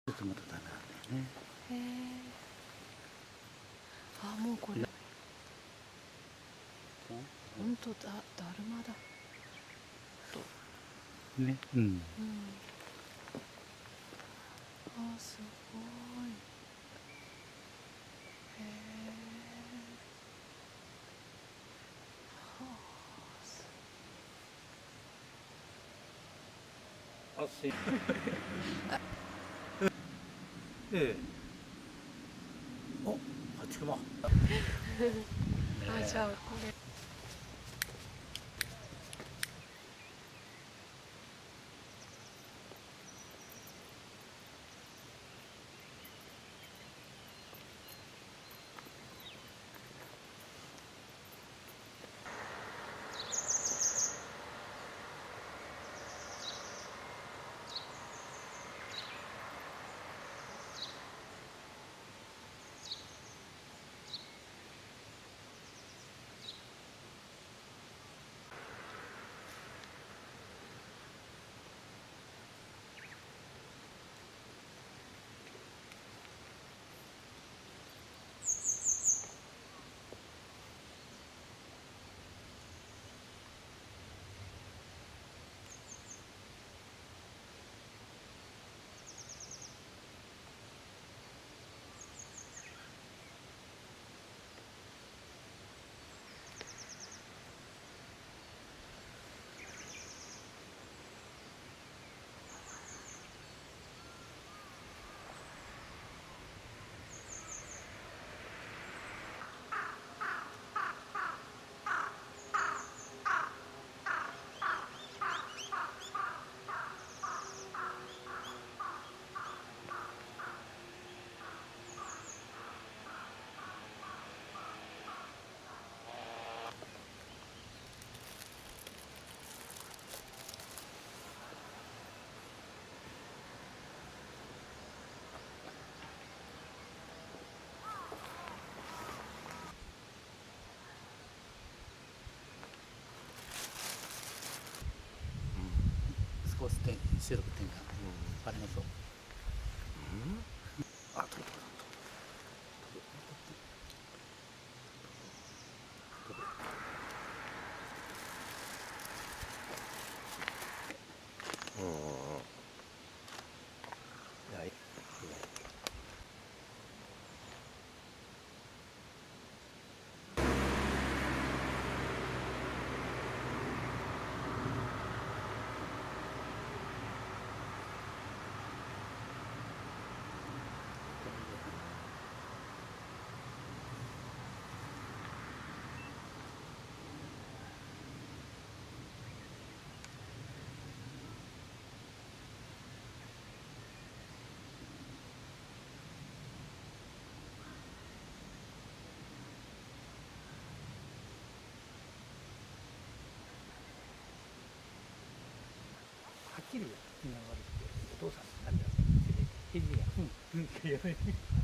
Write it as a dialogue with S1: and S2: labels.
S1: ちょっとまたダメなんだよね。
S2: へえ。あ、もうこれ本当だ、だるまだ
S1: ね、うん。
S2: うん。あ、すごい。へえ。はあ、
S1: あ、ええ。お、8番。
S2: あ、じゃあこれ
S1: 少し収録転換、ありましょう。あ、取れた。はっきり言いながらお父さん何だって、返事が、うん、うんって言わない。